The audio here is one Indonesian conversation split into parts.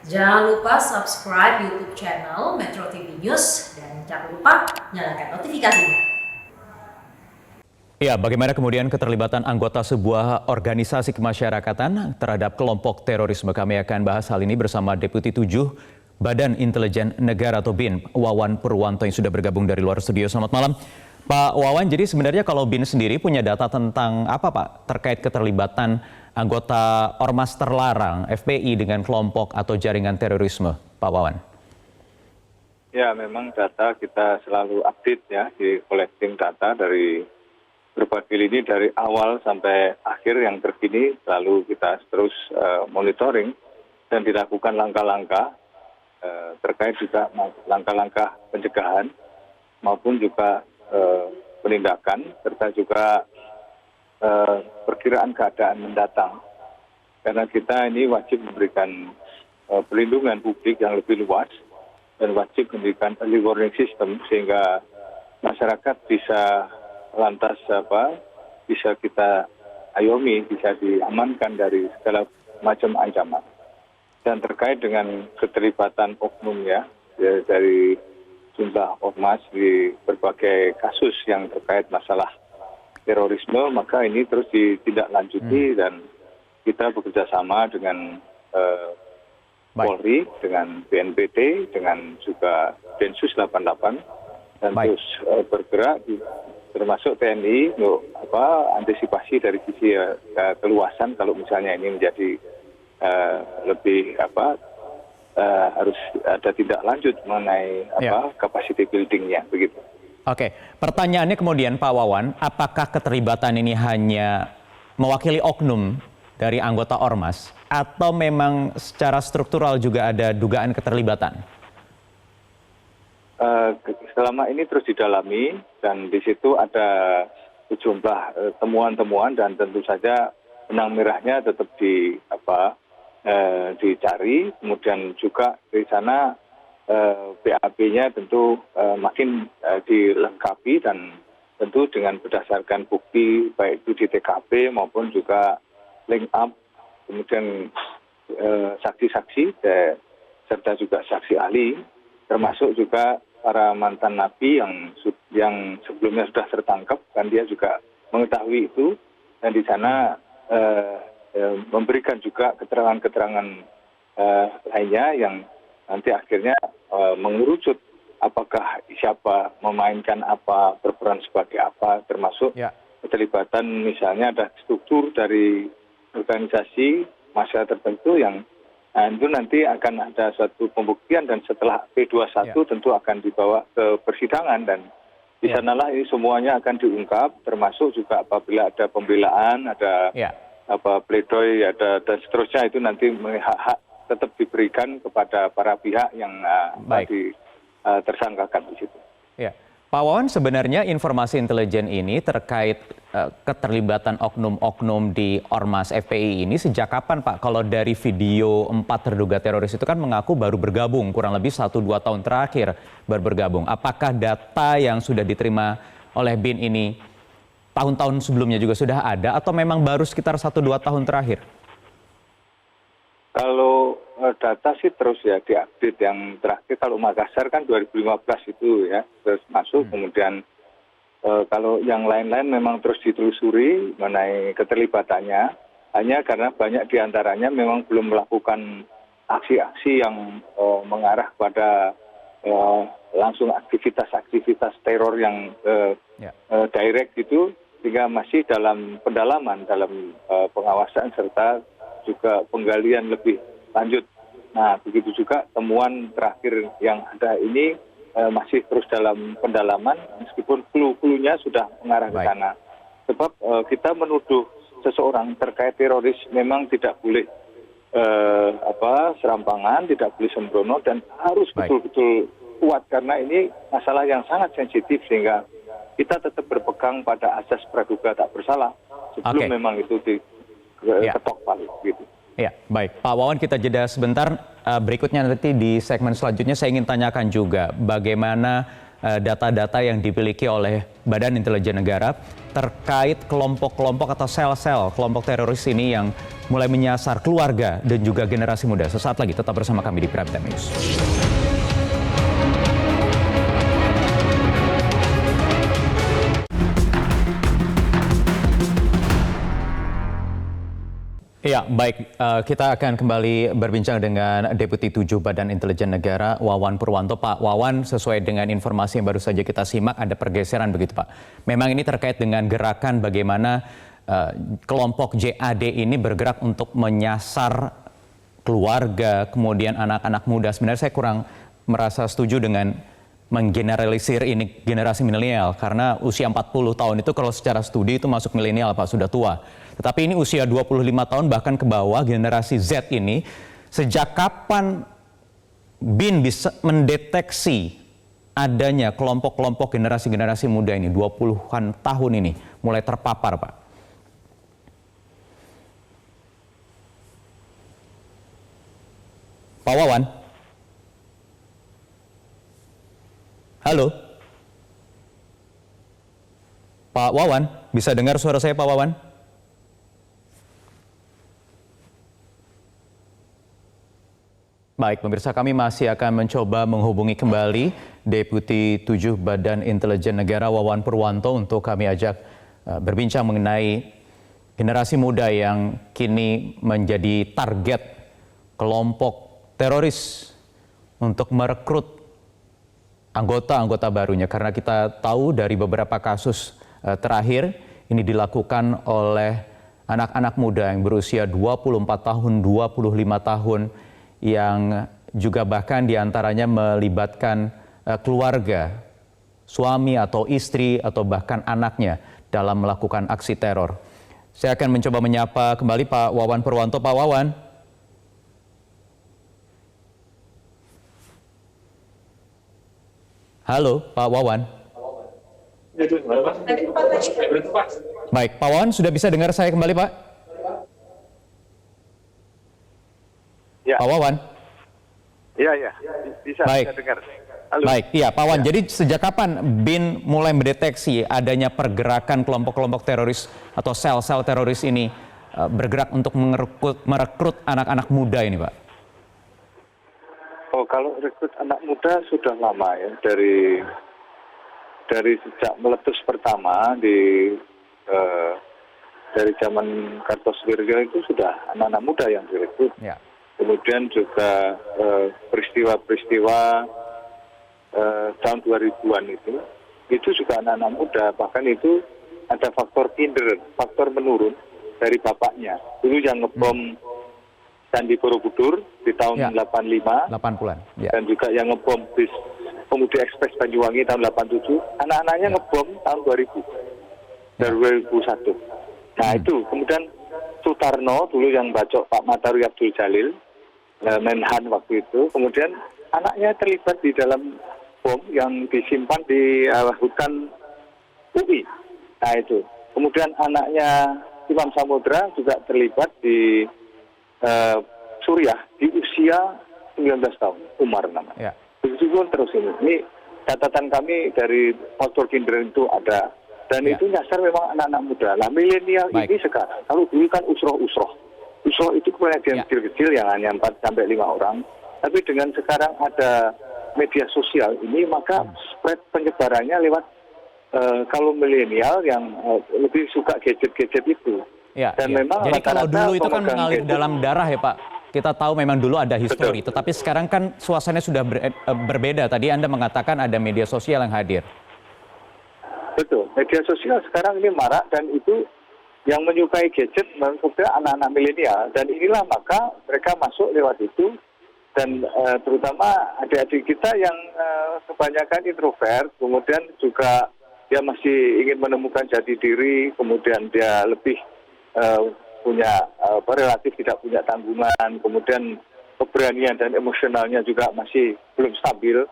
Jangan lupa subscribe YouTube channel Metro TV News dan jangan lupa nyalakan notifikasinya. Ya, bagaimana kemudian keterlibatan anggota sebuah organisasi kemasyarakatan terhadap kelompok terorisme? Kami akan bahas hal ini bersama Deputi 7 Badan Intelijen Negara atau BIN, Wawan Purwanto yang sudah bergabung dari luar studio. Selamat malam, Pak Wawan. Jadi sebenarnya kalau BIN sendiri punya data tentang apa, Pak, terkait keterlibatan anggota ormas terlarang FPI dengan kelompok atau jaringan terorisme, Pak Wawan? Ya, memang data kita selalu update ya, di collecting data dari berbagai lini dari awal sampai akhir yang terkini, selalu kita terus monitoring dan dilakukan langkah-langkah terkait juga langkah-langkah pencegahan maupun juga penindakan serta juga perkiraan keadaan mendatang. Karena kita ini wajib memberikan perlindungan publik yang lebih luas dan wajib memberikan early warning system sehingga masyarakat bisa lantas bisa kita ayomi, bisa diamankan dari segala macam ancaman. Dan terkait dengan keterlibatan oknum ya dari jumlah ormas di berbagai kasus yang terkait masalah terorisme, maka ini terus ditindaklanjuti dan kita bekerja sama dengan Polri, dengan BNPT, dengan juga Densus 88 dan terus bergerak termasuk TNI untuk antisipasi dari sisi keluasan kalau misalnya ini menjadi lebih harus ada tindak lanjut mengenai capacity building-nya begitu. Oke, pertanyaannya kemudian Pak Wawan, apakah keterlibatan ini hanya mewakili oknum dari anggota ormas atau memang secara struktural juga ada dugaan keterlibatan? Selama ini terus didalami dan di situ ada sejumlah temuan-temuan dan tentu saja benang merahnya tetap dicari, kemudian juga di sana BAP-nya tentu makin dilengkapi dan tentu dengan berdasarkan bukti baik itu di TKP maupun juga link up, kemudian saksi-saksi serta juga saksi ahli, termasuk juga para mantan napi yang sebelumnya sudah tertangkap dan dia juga mengetahui itu dan di sana memberikan juga keterangan-keterangan lainnya yang nanti akhirnya mengerucut apakah siapa memainkan apa, berperan sebagai apa, termasuk keterlibatan misalnya ada struktur dari organisasi massa tertentu yang itu nanti akan ada suatu pembuktian dan setelah P21 tentu akan dibawa ke persidangan dan di sanalah ini semuanya akan diungkap termasuk juga apabila ada pembelaan, ada pledoi, ada dan seterusnya itu nanti hak-hak tetap diberikan kepada para pihak yang tersangkakan di situ. Ya. Pak Wawan, sebenarnya informasi intelijen ini terkait keterlibatan oknum-oknum di Ormas FPI ini sejak kapan, Pak? Kalau dari video 4 terduga teroris itu kan mengaku baru bergabung, kurang lebih 1-2 tahun terakhir baru bergabung. Apakah data yang sudah diterima oleh BIN ini tahun-tahun sebelumnya juga sudah ada atau memang baru sekitar 1-2 tahun terakhir? Kalau data sih terus ya diupdate, yang terakhir kalau Makassar kan 2015 itu ya terus masuk, kemudian kalau yang lain-lain memang terus ditelusuri mengenai keterlibatannya, hanya karena banyak diantaranya memang belum melakukan aksi-aksi yang mengarah pada langsung aktivitas-aktivitas teror yang direct itu, sehingga masih dalam pendalaman, dalam pengawasan serta juga penggalian lebih lanjut. Nah, begitu juga temuan terakhir yang ada ini masih terus dalam pendalaman, meskipun clue-cluenya sudah mengarah ke sana. Sebab kita menuduh seseorang terkait teroris memang tidak boleh serampangan, tidak boleh sembrono dan harus betul-betul kuat karena ini masalah yang sangat sensitif sehingga kita tetap berpegang pada asas praduga tak bersalah sebelum memang itu diketok palu gitu. Ya, baik. Pak Wawan, kita jeda sebentar. Berikutnya nanti di segmen selanjutnya saya ingin tanyakan juga bagaimana data-data yang dimiliki oleh Badan Intelijen Negara terkait kelompok-kelompok atau sel-sel kelompok teroris ini yang mulai menyasar keluarga dan juga generasi muda. Sesaat lagi tetap bersama kami di Prime Time News. Ya, baik. Kita akan kembali berbincang dengan Deputi 7 Badan Intelijen Negara, Wawan Purwanto. Pak Wawan, sesuai dengan informasi yang baru saja kita simak, ada pergeseran begitu, Pak. Memang ini terkait dengan gerakan bagaimana kelompok JAD ini bergerak untuk menyasar keluarga, kemudian anak-anak muda. Sebenarnya saya kurang merasa setuju dengan menggeneralisir ini generasi milenial, karena usia 40 tahun itu kalau secara studi itu masuk milenial, Pak, sudah tua. Tetapi ini usia 25 tahun bahkan ke bawah, generasi Z ini, sejak kapan BIN bisa mendeteksi adanya kelompok-kelompok generasi-generasi muda ini, 20-an tahun ini, mulai terpapar, Pak? Pak Wawan? Halo? Pak Wawan, bisa dengar suara saya, Pak Wawan? Baik, pemirsa, kami masih akan mencoba menghubungi kembali Deputi 7 Badan Intelijen Negara Wawan Purwanto untuk kami ajak berbincang mengenai generasi muda yang kini menjadi target kelompok teroris untuk merekrut anggota-anggota barunya. Karena kita tahu dari beberapa kasus terakhir ini dilakukan oleh anak-anak muda yang berusia 24 tahun, 25 tahun, yang juga bahkan diantaranya melibatkan keluarga, suami atau istri atau bahkan anaknya dalam melakukan aksi teror. Saya akan mencoba menyapa kembali Pak Wawan Purwanto. Pak Wawan. Halo Pak Wawan. Baik, Pak Wawan sudah bisa dengar saya kembali, Pak? Ya. Pak Wawan? Iya, bisa dengar. Halo. Baik, iya Pak Wawan. Jadi sejak kapan BIN mulai mendeteksi adanya pergerakan kelompok-kelompok teroris atau sel-sel teroris ini bergerak untuk merekrut anak-anak muda ini, Pak? Oh, kalau rekrut anak muda sudah lama ya, dari sejak meletus pertama dari zaman Kartosuwiryo itu sudah anak-anak muda yang direkrut. Ya. Kemudian juga peristiwa-peristiwa tahun 2000-an itu juga anak-anak muda, bahkan itu ada faktor kinder, faktor menurun dari bapaknya. Dulu yang ngebom Candi Borobudur di tahun 80-an. Ya. Dan juga yang ngebom bis Pemuda Ekspres Banyuwangi tahun 87, anak-anaknya ngebom tahun 2000, dari 2001. Nah itu, kemudian Sutarno dulu yang bacok Pak Mataru Abdul Jalil, Menhan waktu itu, kemudian anaknya terlibat di dalam bom yang disimpan di hutan UI. Nah itu, kemudian anaknya Imam Samudra juga terlibat di Suriah di usia 19 tahun, Umar namanya. Ya. Begitu pun terus ini catatan kami dari faktor kinder itu ada, dan itu nyasar memang anak-anak muda. Nah milenial ini sekarang, kalau dulu kan usroh itu kemudian kecil-kecil yang hanya 4-5 orang, tapi dengan sekarang ada media sosial ini, maka spread penyebarannya lewat kalau milenial yang lebih suka gadget-gadget itu. Ya, dan memang jadi kalau dulu itu kan mengalir gadget dalam darah ya Pak. Kita tahu memang dulu ada histori, tetapi sekarang kan suasananya sudah berbeda. Tadi Anda mengatakan ada media sosial yang hadir. Betul, media sosial sekarang ini marak, dan itu yang menyukai gadget maksudnya anak-anak milenial, dan inilah maka mereka masuk lewat itu, dan terutama adik-adik kita yang kebanyakan introvert, kemudian juga dia masih ingin menemukan jati diri, kemudian dia lebih punya relatif tidak punya tanggungan, kemudian keberanian dan emosionalnya juga masih belum stabil.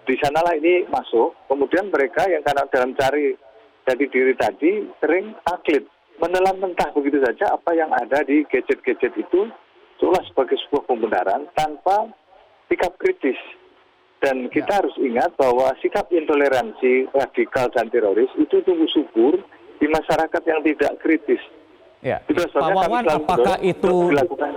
Di sanalah ini masuk. Kemudian mereka yang karena dalam cari jati diri tadi sering taklid, menelan mentah begitu saja apa yang ada di gadget-gadget itu, seolah sebagai sebuah pembenaran tanpa sikap kritis. Dan kita harus ingat bahwa sikap intoleransi radikal dan teroris itu tumbuh subur di masyarakat yang tidak kritis. Ya, Itu Pak sebabnya kami Wawan, selalu apakah mendorong itu untuk dilakukan.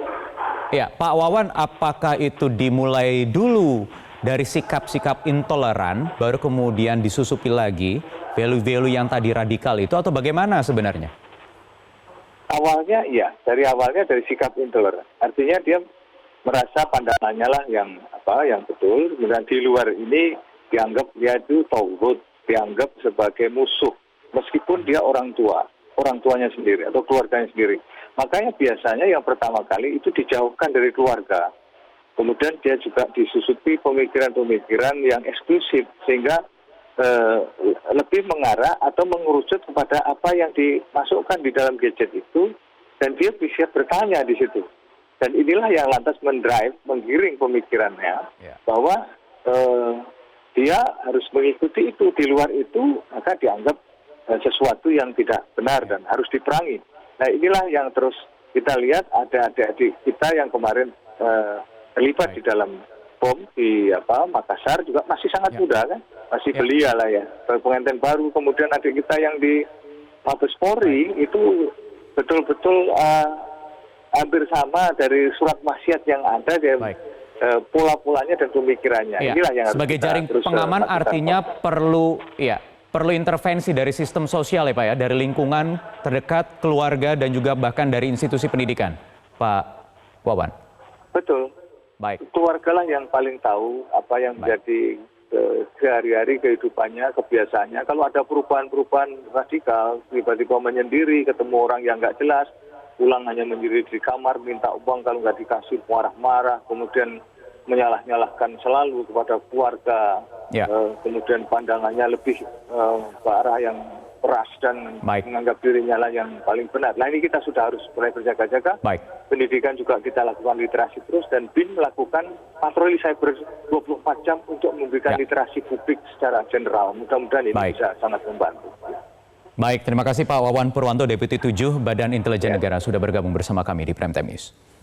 ya, Pak Wawan, apakah itu dimulai dulu dari sikap-sikap intoleran, baru kemudian disusupi lagi value-value yang tadi radikal itu, atau bagaimana sebenarnya? Awalnya iya, dari sikap intoleran. Artinya dia merasa pandangannya lah yang betul, kemudian di luar ini dianggap dia itu tauhid, dianggap sebagai musuh, meskipun dia orang tuanya sendiri atau keluarganya sendiri. Makanya biasanya yang pertama kali itu dijauhkan dari keluarga. Kemudian dia juga disusupi pemikiran-pemikiran yang eksklusif sehingga lebih mengarah atau mengerucut kepada apa yang dimasukkan di dalam gadget itu, dan dia bisa bertanya di situ. Dan inilah yang lantas menggiring pemikirannya bahwa dia harus mengikuti itu. Di luar itu maka dianggap sesuatu yang tidak benar dan harus diperangi. Nah inilah yang terus kita lihat ada adik-adik kita yang kemarin terlibat di dalam bom di Makassar juga masih sangat muda kan, masih belia lah ya, pengantin baru. Kemudian adik kita yang di Mabes Polri itu betul-betul hampir sama dari surat wasiat yang ada dan pola-polanya dan pemikirannya. Inilah yang harus sebagai kita jaring terus pengaman lakukan. artinya perlu intervensi dari sistem sosial ya Pak ya, dari lingkungan terdekat, keluarga, dan juga bahkan dari institusi pendidikan, Pak Wawan. Betul. Baik. Keluarga lah yang paling tahu apa yang menjadi sehari-hari kehidupannya, kebiasaannya. Kalau ada perubahan-perubahan radikal, tiba-tiba menyendiri, ketemu orang yang nggak jelas, pulang hanya menyendiri di kamar, minta uang, kalau nggak dikasih marah-marah, kemudian menyalah-nyalahkan selalu kepada keluarga, kemudian pandangannya lebih ke arah yang keras dan menganggap dirinya lah yang paling benar. Nah ini kita sudah harus mulai berjaga-jaga. Pendidikan juga kita lakukan literasi terus, dan BIN melakukan patroli cyber 24 jam untuk memberikan literasi publik secara general. Mudah-mudahan ini bisa sangat membantu. Baik, terima kasih Pak Wawan Purwanto, Deputi 7 Badan Intelijen Negara sudah bergabung bersama kami di Prime Time News.